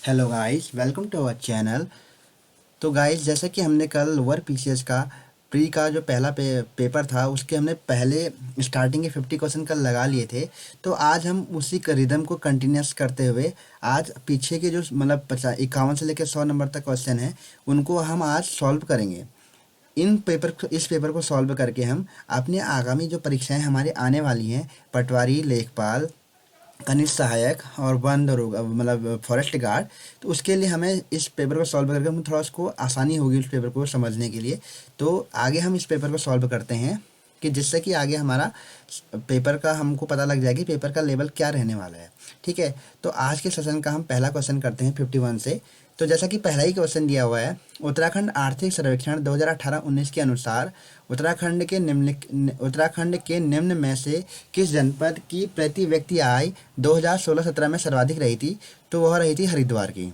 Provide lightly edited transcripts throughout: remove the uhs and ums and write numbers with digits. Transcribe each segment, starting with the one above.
Hello guys, welcome to our channel. तो guys, जैसा कि हमने कल लोअर पीसीएस का प्री का जो पहला पेपर था उसके हमने पहले स्टार्टिंग के 50 क्वेश्चन कल लगा लिए थे। तो आज हम उसी का रिदम को कंटिन्यूस करते हुए आज पीछे के जो मतलब 51 से लेकर 100 नंबर तक क्वेश्चन हैं उनको हम आज सॉल्व करेंगे। इस पेपर को सॉल्व करके हम अपनी आगामी जो परीक्षाएं हमारे आने वाली हैं, पटवारी, लेखपाल, कनिष्ठ सहायक और वन दरोगा मतलब फॉरेस्ट गार्ड, तो उसके लिए हमें इस पेपर को सॉल्व करके हम थोड़ा उसको आसानी होगी उस पेपर को समझने के लिए। तो आगे हम इस पेपर को सॉल्व करते हैं कि जिससे कि आगे हमारा पेपर का हमको पता लग जाए कि पेपर का लेवल क्या रहने वाला है। ठीक है, तो आज के सेशन का हम पहला क्वेश्चन करते हैं 51 से। तो जैसा कि पहला ही क्वेश्चन दिया हुआ है, उत्तराखंड आर्थिक सर्वेक्षण 2018-19 के अनुसार उत्तराखंड के निम्न में से किस जनपद की प्रति व्यक्ति आय 2016-17 में सर्वाधिक रही थी? तो वह रही थी हरिद्वार की।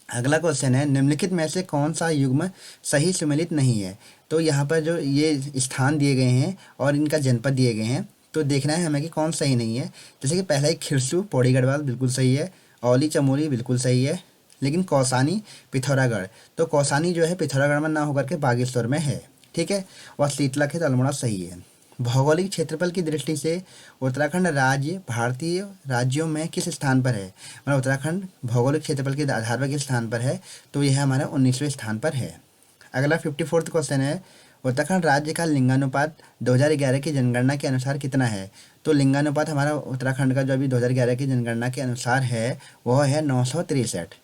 अगला क्वेश्चन है, निम्नलिखित में से कौन सा युग्म सही सुमेलित नहीं है? तो यहाँ पर जो ये स्थान दिए गए हैं और इनका जनपद दिए गए हैं, तो देखना है हमें कि कौन सही नहीं है। जैसे कि पहला ही खिरसू पौड़ी गढ़वाल बिल्कुल सही है, औली चमोली बिल्कुल सही है, लेकिन कौसानी पिथौरागढ़, तो कौसानी जो है पिथौरागढ़ में ना होकर के बागेश्वर में है। ठीक है, और शीतला खेत अल्मोड़ा सही है। भौगोलिक क्षेत्रफल की दृष्टि से उत्तराखंड राज्य भारतीय राज्यों में किस स्थान पर है? मतलब उत्तराखंड भौगोलिक क्षेत्रफल के आधार पर किस स्थान पर है? तो यह हमारा 19वें स्थान पर है। अगला 54th क्वेश्चन है, उत्तराखंड राज्य का लिंगानुपात 2011 की जनगणना के अनुसार कितना है? तो लिंगानुपात हमारा उत्तराखंड का जो अभी 2011 की जनगणना के अनुसार है वह है 963।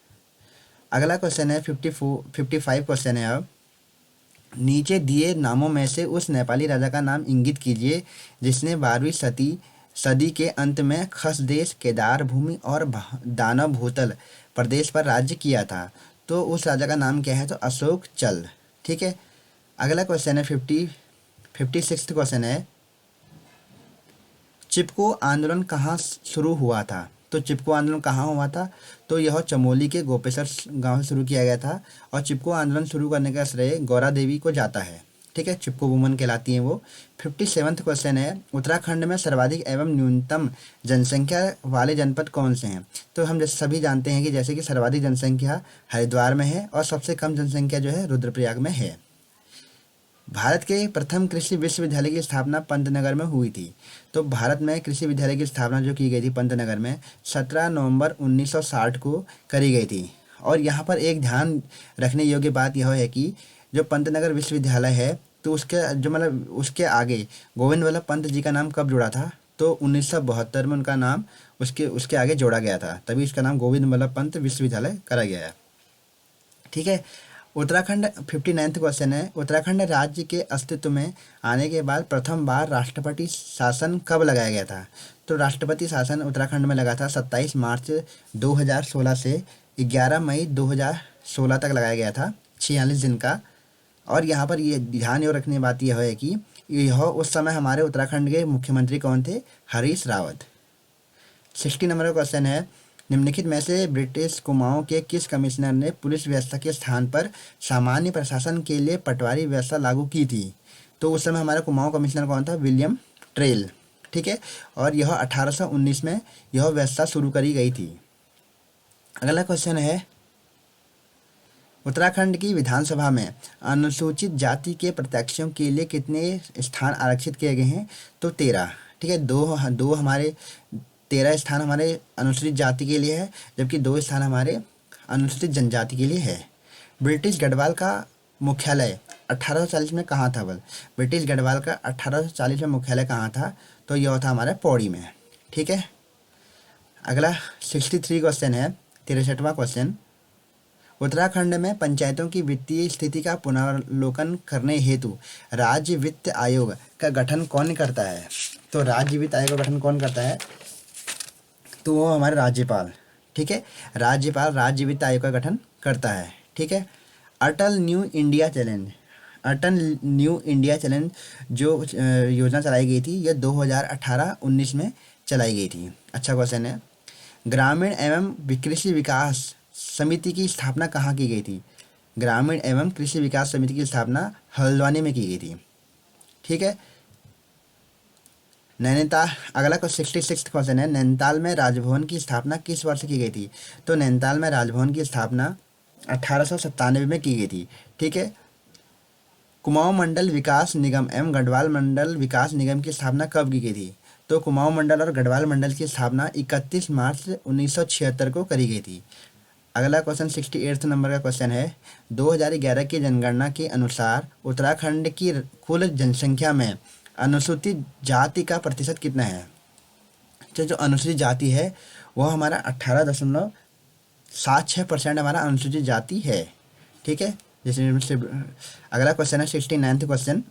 अगला क्वेश्चन है 55 क्वेश्चन है। अब नीचे दिए नामों में से उस नेपाली राजा का नाम इंगित कीजिए जिसने 12वीं सदी के अंत में खसदेश, केदार भूमि और दानव भूतल प्रदेश पर राज्य किया था। तो उस राजा का नाम क्या है? तो अशोक चल। ठीक है, अगला क्वेश्चन है 56 क्वेश्चन है, चिपको आंदोलन कहाँ शुरू हुआ था? तो चिपको आंदोलन कहाँ हुआ था? तो यह चमोली के गोपेश्वर गांव से शुरू किया गया था और चिपको आंदोलन शुरू करने का श्रेय गौरा देवी को जाता है। ठीक है, चिपको वुमन कहलाती हैं वो। 57th क्वेश्चन है, उत्तराखंड में सर्वाधिक एवं न्यूनतम जनसंख्या वाले जनपद कौन से हैं? तो हम जैसे सभी जानते हैं कि जैसे कि सर्वाधिक जनसंख्या हरिद्वार में है और सबसे कम जनसंख्या जो है रुद्रप्रयाग में है। भारत के प्रथम कृषि विश्वविद्यालय की स्थापना पंतनगर में हुई थी। तो भारत में कृषि विद्यालय की स्थापना जो की गई थी पंतनगर में 17 नवंबर 1960 को करी गई थी। और यहाँ पर एक ध्यान रखने योग्य बात यह है कि जो पंतनगर विश्वविद्यालय है तो उसके जो मतलब उसके आगे गोविंद वल्लभ पंत जी का नाम कब जुड़ा था? तो 1972 में उनका नाम उसके उसके आगे जोड़ा गया था, तभी इसका नाम गोविंद वल्लभ पंत विश्वविद्यालय करा गया है। ठीक है, उत्तराखंड 59th क्वेश्चन है, उत्तराखंड राज्य के अस्तित्व में आने के बाद प्रथम बार राष्ट्रपति शासन कब लगाया गया था? तो राष्ट्रपति शासन उत्तराखंड में लगा था 27 मार्च 2016 से 11 मई 2016 तक लगाया गया था, 46 दिन का। और यहाँ पर ये ध्यान और रखने बात यह है कि यह उस समय हमारे उत्तराखंड के मुख्यमंत्री कौन थे? हरीश रावत। 60 नंबर का क्वेश्चन है, निम्नलिखित में से ब्रिटिश कुमाऊं के किस कमिश्नर ने पुलिस व्यवस्था के स्थान पर सामान्य प्रशासन के लिए पटवारी व्यवस्था लागू की थी? तो उस समय हमारा कुमाऊं कमिश्नर कौन था? William trail. ठीक है, और यह 1819 में यह व्यवस्था शुरू करी गई थी। अगला क्वेश्चन है, उत्तराखंड की विधानसभा में अनुसूचित जाति के प्रत्याशियों के लिए कितने स्थान आरक्षित किए गए हैं? तो 13। ठीक है, दो हमारे 13 स्थान हमारे अनुसूचित जाति के लिए है, जबकि 2 स्थान हमारे अनुसूचित जनजाति के लिए है। ब्रिटिश गढ़वाल का मुख्यालय 1840 में कहाँ था? ब्रिटिश गढ़वाल का 1840 में मुख्यालय कहाँ था? तो यह था हमारे पौड़ी में। ठीक है, अगला 63 क्वेश्चन है, 63वां क्वेश्चन, उत्तराखंड में पंचायतों की वित्तीय स्थिति का पुनर्वलोकन करने हेतु राज्य वित्त आयोग का गठन कौन करता है? तो राज्य वित्त आयोग का गठन कौन करता है? तो वो हमारे राज्यपाल। ठीक है, राज्यपाल राज्य वित्त आयोग का गठन करता है। ठीक है, अटल न्यू इंडिया चैलेंज, अटल न्यू इंडिया चैलेंज जो योजना चलाई गई थी यह 2018-19 में चलाई गई थी। अच्छा क्वेश्चन है, ग्रामीण एवं कृषि विकास समिति की स्थापना कहाँ की गई थी? ग्रामीण एवं कृषि विकास समिति की स्थापना हल्द्वानी में की गई थी। ठीक है, नैनीताल, अगला 66 क्वेश्चन है, नैनीताल में राजभवन की स्थापना किस वर्ष की गई थी? तो नैनीताल में राजभवन की स्थापना 1897 में की गई थी। ठीक है। कुमाऊं मंडल विकास निगम एवं गढ़वाल मंडल विकास निगम की स्थापना कब की गई थी? तो कुमाऊं मंडल और गढ़वाल मंडल की स्थापना 31 मार्च 1976 को करी गई थी। अगला क्वेश्चन 68 नंबर का क्वेश्चन है, 2011 की जनगणना के अनुसार उत्तराखंड की कुल जनसंख्या में अनुसूचित जाति का प्रतिशत कितना है? तो जो अनुसूचित जाति है वह हमारा 18.76% हमारा अनुसूचित जाति है। ठीक है। जैसे अगला क्वेश्चन है 69th क्वेश्चन,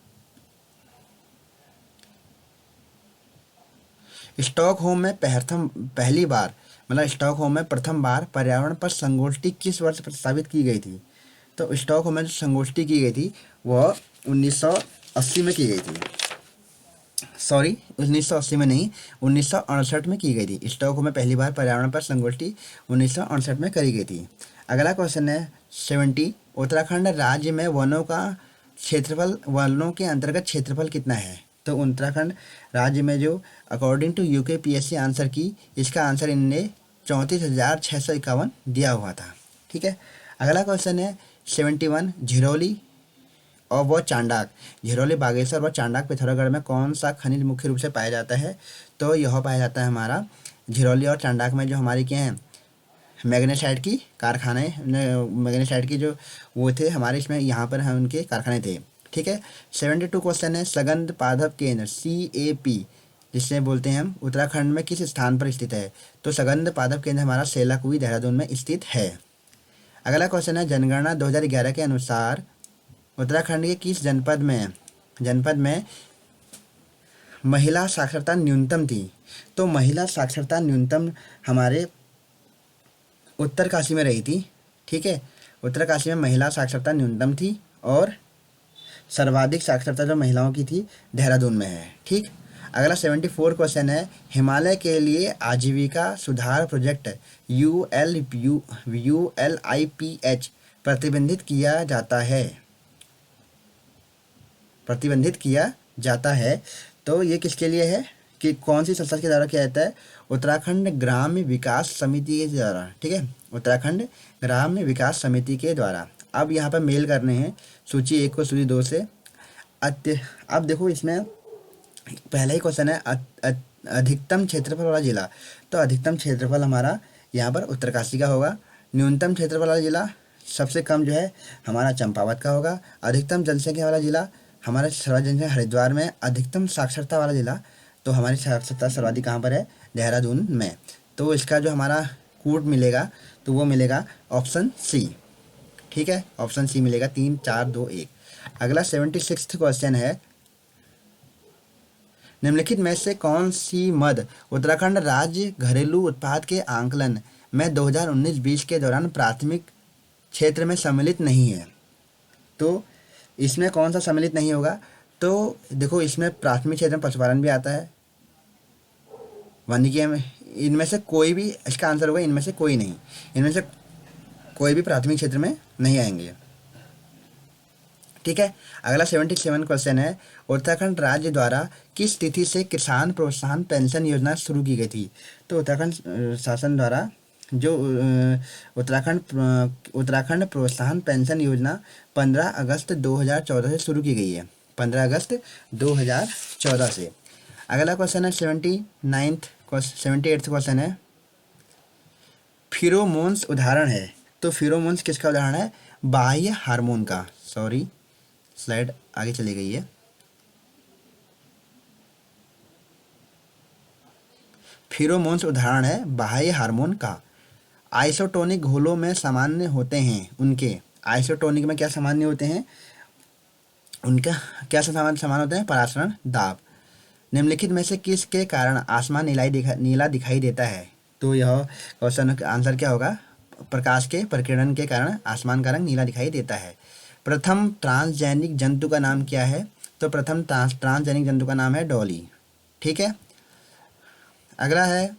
स्टॉकहोम में पहली बार मतलब स्टॉकहोम में प्रथम बार पर्यावरण पर संगोष्ठी किस वर्ष प्रस्तावित की गई थी? तो स्टॉकहोम में जो संगोष्ठी की गई थी वह 1980 में की गई थी। सॉरी, 1980 में नहीं, 1968 में की गई थी। स्टॉकहोम में पहली बार पर्यावरण पर संगोष्ठी 1968 में करी गई थी। अगला क्वेश्चन है 70, उत्तराखंड राज्य में वनों का क्षेत्रफल, वनों के अंतर्गत क्षेत्रफल कितना है? तो उत्तराखंड राज्य में जो अकॉर्डिंग टू यूकेपीएससी आंसर की, इसका आंसर इनने 34,651 दिया हुआ था। ठीक है। अगला क्वेश्चन है 71, झिरोली और व चांडाक, झिरोली बागेश्वर व चांडाक पिथौरागढ़ में कौन सा खनिज मुख्य रूप से पाया जाता है? तो यह पाया जाता है हमारा झिरोली और चांडाक में जो हमारी क्या है मैग्नेसाइट की कारखाने, मैग्नेसाइट की जो वो थे हमारे, इसमें यहाँ पर हम उनके कारखाने थे। ठीक है। 72 क्वेश्चन है, सगंध पादप केंद्र CAP जिससे बोलते हैं हम, उत्तराखंड में किस स्थान पर स्थित है? तो सगंध पादप केंद्र हमारा सेलाकुई देहरादून में स्थित है। अगला क्वेश्चन है, जनगणना 2011 के अनुसार उत्तराखंड के किस जनपद में महिला साक्षरता न्यूनतम थी? तो महिला साक्षरता न्यूनतम हमारे उत्तरकाशी में रही थी। ठीक है। उत्तरकाशी में महिला साक्षरता न्यूनतम थी और सर्वाधिक साक्षरता जो महिलाओं की थी देहरादून में है। ठीक। अगला 74 क्वेश्चन है, हिमालय के लिए आजीविका सुधार प्रोजेक्ट ULIPH प्रतिबंधित किया जाता है। तो ये किसके लिए है कि कौन सी संस्था के द्वारा किया जाता है? उत्तराखंड ग्राम्य विकास समिति के द्वारा। ठीक है। उत्तराखंड ग्राम्य विकास समिति के द्वारा। अब यहाँ पर मेल करने हैं सूची 1 को सूची 2 से। अब देखो इसमें पहला ही क्वेश्चन है अधिकतम क्षेत्रफल वाला जिला। तो अधिकतम क्षेत्रफल हमारा यहाँ पर उत्तरकाशी का होगा। न्यूनतम क्षेत्रफल वाला जिला सबसे कम जो है हमारा चंपावत का होगा। अधिकतम जनसंख्या वाला जिला हमारा सर्वाधिक जनसंख्या हरिद्वार में। अधिकतम साक्षरता वाला जिला तो हमारी साक्षरता सर्वाधिक कहाँ पर है? देहरादून में। तो इसका जो हमारा कोड मिलेगा तो वो मिलेगा ऑप्शन सी। ठीक है। ऑप्शन सी मिलेगा 3 4 2 1। अगला 76 क्वेश्चन है, निम्नलिखित में से कौन सी मद उत्तराखंड राज्य घरेलू उत्पाद के आंकलन में 2019-20 के दौरान प्राथमिक क्षेत्र में सम्मिलित नहीं है? तो इसमें कौन सा सम्मिलित नहीं होगा? तो देखो इसमें प्राथमिक क्षेत्र में पशुपालन भी आता है, वानिकी में, इनमें से कोई भी इसका आंसर होगा, इनमें से कोई नहीं, इनमें से कोई भी प्राथमिक क्षेत्र में नहीं आएंगे। ठीक है। अगला 77 क्वेश्चन है, उत्तराखंड राज्य द्वारा किस तिथि से किसान प्रोत्साहन पेंशन योजना शुरू की गई थी? तो उत्तराखंड शासन द्वारा जो उत्तराखंड प्रोत्साहन पेंशन योजना 15 अगस्त 2014 से शुरू की गई है। 15 अगस्त 2014 से। अगला क्वेश्चन है 78th क्वेश्चन है, फिरोमोन्स उदाहरण है। तो फिरोमोन्स किसका उदाहरण है? बाह्य हार्मोन का। सॉरी, स्लाइड आगे चली गई है। फिरोमोन्स उदाहरण है बाह्य हार्मोन का। आइसोटोनिक घोलों में सामान्य होते हैं उनके, आइसोटोनिक में क्या सामान्य होते हैं? उनका क्या समान होते हैं? परासरण दाब। निम्नलिखित में से किसके कारण आसमान नीला दिखाई देता है? तो यह क्वेश्चन का आंसर क्या होगा? प्रकाश के प्रकीर्णन के कारण आसमान का रंग नीला दिखाई देता है। प्रथम ट्रांसजेनिक जंतु का नाम क्या है? तो प्रथम ट्रांसजेनिक जंतु का नाम है डॉली। ठीक है। अगला है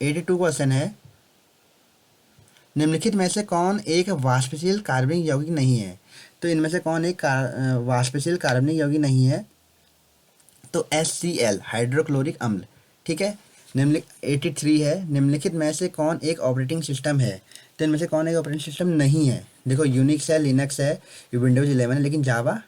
82 क्वेश्चन है, निम्नलिखित में से कौन एक वाष्पशील कार्बनिक यौगिक नहीं है? तो इनमें से कौन एक वाष्पशील कार्बनिक यौगिक नहीं है? तो HCl हाइड्रोक्लोरिक अम्ल, ठीक है। निम्नलिखित 83 है, निम्नलिखित में से कौन एक ऑपरेटिंग सिस्टम है? तो इनमें से कौन एक ऑपरेटिंग सिस्टम नहीं है? देखो यूनिक्स है, लिनक्स है, विंडोज 11 है, लेकिन जावा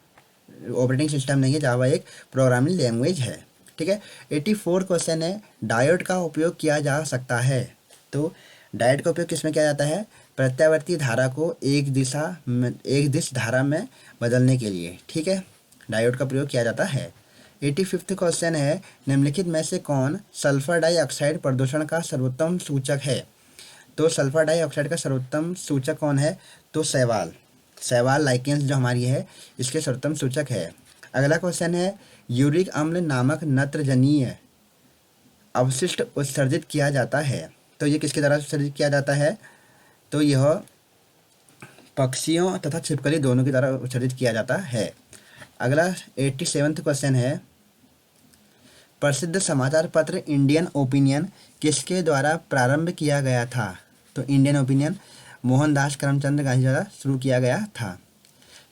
ऑपरेटिंग सिस्टम नहीं है। जावा एक प्रोग्रामिंग लैंग्वेज है, ठीक है। 84 क्वेश्चन है, डायोड का उपयोग किया जा सकता है। तो डायोड का उपयोग किसमें किया जाता है? प्रत्यावर्ती धारा को एक दिश धारा में बदलने के लिए, ठीक है, डायोड का प्रयोग किया जाता है। 85वां क्वेश्चन है, निम्नलिखित में से कौन सल्फर डाइऑक्साइड प्रदूषण का सर्वोत्तम सूचक है? तो सल्फर डाइऑक्साइड का सर्वोत्तम सूचक कौन है? तो शैवाल लाइकेंस जो हमारी है, इसके सर्वोत्तम सूचक है। अगला क्वेश्चन है, यूरिक अम्ल नामक नत्रजनीय अवशिष्ट उत्सर्जित किया जाता है। तो ये किसके द्वारा उत्सर्जित किया जाता है? तो यह पक्षियों तथा छिपकली दोनों के द्वारा उत्सर्जित किया जाता है। अगला 87वां क्वेश्चन है, प्रसिद्ध समाचार पत्र इंडियन ओपिनियन किसके द्वारा प्रारंभ किया गया था? तो इंडियन ओपिनियन मोहनदास करमचंद गांधी द्वारा शुरू किया गया था।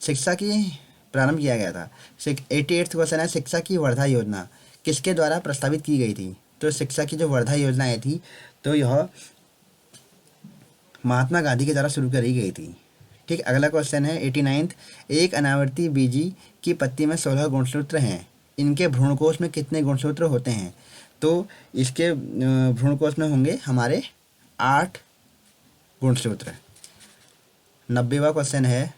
शिक्षा की प्रारंभ किया गया था। 88वां क्वेश्चन है, शिक्षा की वर्धा योजना किसके द्वारा प्रस्तावित की गई थी? तो शिक्षा की जो वर्धा योजना आई थी, तो यह महात्मा गांधी के द्वारा शुरू करी गई थी, ठीक। अगला क्वेश्चन है 89, एक अनावर्ती बीजी की पत्ती में 16 गुणसूत्र हैं, इनके भ्रूणकोश में कितने गुणसूत्र होते हैं? तो इसके भ्रूणकोश में होंगे हमारे 8 गुणसूत्र। 90वां क्वेश्चन है,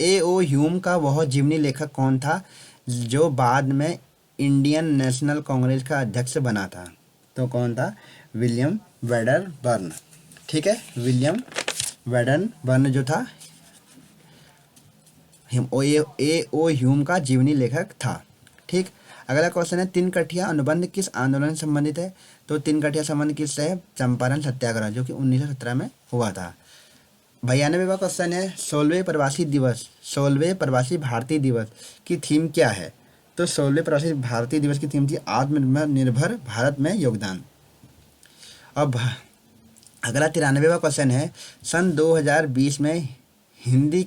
A.O. ह्यूम का वह जीवनी लेखक कौन था जो बाद में इंडियन नेशनल कांग्रेस का अध्यक्ष बना था? तो कौन था? विलियम वेडरबर्न, ठीक है। विलियम वेडरबर्न जो था A.O. ह्यूम का जीवनी लेखक था, ठीक। अगला क्वेश्चन है, तीन कठिया अनुबंध किस आंदोलन से संबंधित है? तो तीन कठिया संबंध किससे है? चंपारण सत्याग्रह, जो कि 1917 में हुआ था। 92वां क्वेश्चन है, 16वें प्रवासी भारतीय दिवस की थीम क्या है? तो 16वें प्रवासी भारतीय दिवस की थीम थी आत्मनिर्भर भारत में योगदान। अब अगला 93वां क्वेश्चन है, सन 2020 में हिंदी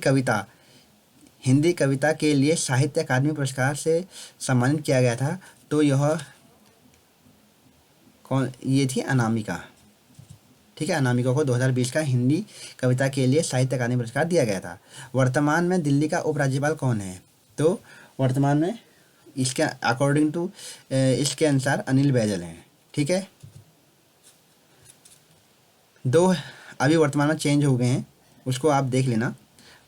कविता के लिए साहित्य अकादमी पुरस्कार से सम्मानित किया गया था। तो यह ये थी अनामिका, ठीक है। अनामिका को 2020 का हिंदी कविता के लिए साहित्य अकादमी पुरस्कार दिया गया था। वर्तमान में दिल्ली का उपराज्यपाल कौन है? तो वर्तमान में इसके अकॉर्डिंग टू इसके अनुसार अनिल बैजल हैं, ठीक है। दो अभी वर्तमान में चेंज हो गए हैं, उसको आप देख लेना।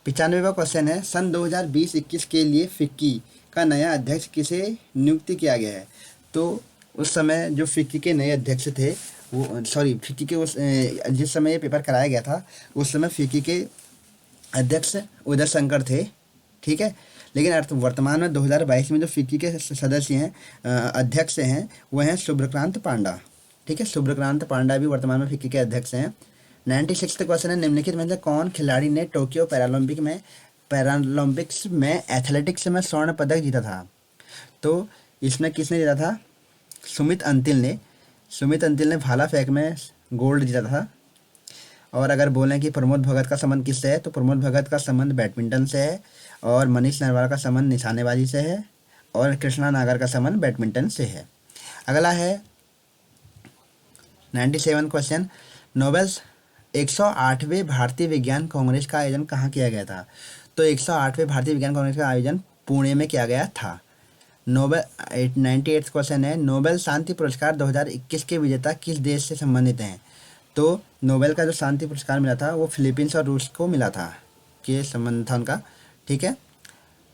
95वां क्वेश्चन है, सन 2020-21 के लिए फिक्की का नया अध्यक्ष किसे नियुक्त किया गया है? तो उस समय जो फिक्की के नए अध्यक्ष थे, फिक्की के जिस समय ये पेपर कराया गया था, उस समय फिक्की के अध्यक्ष उदय शंकर थे, ठीक है। लेकिन वर्तमान में 2022 में जो फिक्की के सदस्य हैं, अध्यक्ष हैं, वो हैं शुभ्रकांत पांडा, ठीक है। शुभ्रकांत पांडा भी वर्तमान में फिक्की के अध्यक्ष हैं। 96वां क्वेश्चन है, निम्नलिखित में से कौन खिलाड़ी ने टोक्यो पैरालंपिक्स में एथलेटिक्स में स्वर्ण पदक जीता था? तो इसमें किसने जीता था? सुमित अंतिल ने भाला फेंक में गोल्ड जीता था। और अगर बोलें कि प्रमोद भगत का संबंध किससे है, तो प्रमोद भगत का संबंध बैडमिंटन से है, और मनीष नरवाल का संबंध निशानेबाजी से है, और कृष्णा नागर का संबंध बैडमिंटन से है। अगला है 97 क्वेश्चन, नोबेल 108वें भारतीय विज्ञान कांग्रेस का आयोजन कहाँ किया गया था? तो 108वें भारतीय विज्ञान कांग्रेस का आयोजन पुणे में किया गया था। 98 क्वेश्चन है, नोबेल शांति पुरस्कार 2021 के विजेता किस देश से संबंधित हैं? तो नोबेल का जो शांति पुरस्कार मिला था, वो फिलीपींस और रूस को मिला था, के संबंध था उनका, ठीक है।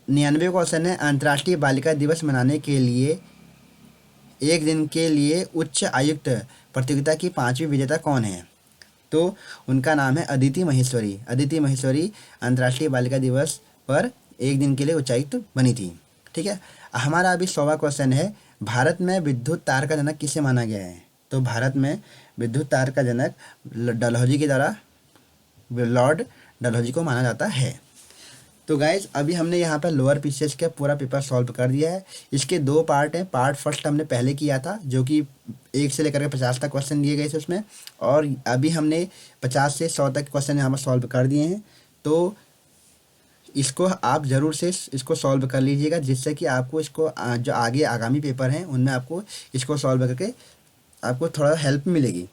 99 क्वेश्चन है, अंतर्राष्ट्रीय बालिका दिवस मनाने के लिए एक दिन के लिए उच्च आयुक्त प्रतियोगिता की 5वीं विजेता कौन है? तो उनका नाम है अदिति महेश्वरी अंतर्राष्ट्रीय बालिका दिवस पर एक दिन के लिए उच्चायुक्त बनी थी, ठीक है। हमारा अभी 100वां क्वेश्चन है, भारत में विद्युत तार का जनक किसे माना गया है? तो भारत में विद्युत तार का जनक डलहौजी के द्वारा लॉर्ड डलहौजी को माना जाता है। तो गाइज अभी हमने यहाँ पर लोअर पीसीएस का पूरा पेपर सॉल्व कर दिया है। इसके 2 पार्ट हैं। पार्ट फर्स्ट हमने पहले किया था, जो कि 1 से लेकर के 50 तक क्वेश्चन दिए गए थे उसमें, और अभी हमने 50 से 100 तक क्वेश्चन यहाँ पर सॉल्व कर दिए हैं। तो इसको आप ज़रूर से इसको सॉल्व कर लीजिएगा, जिससे कि आपको इसको जो आगे आगामी पेपर हैं उनमें आपको इसको सॉल्व करके आपको थोड़ा हेल्प मिलेगी।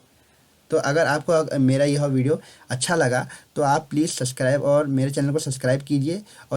तो अगर आपको मेरा यह वीडियो अच्छा लगा तो आप प्लीज़ सब्सक्राइब और मेरे चैनल को सब्सक्राइब कीजिए।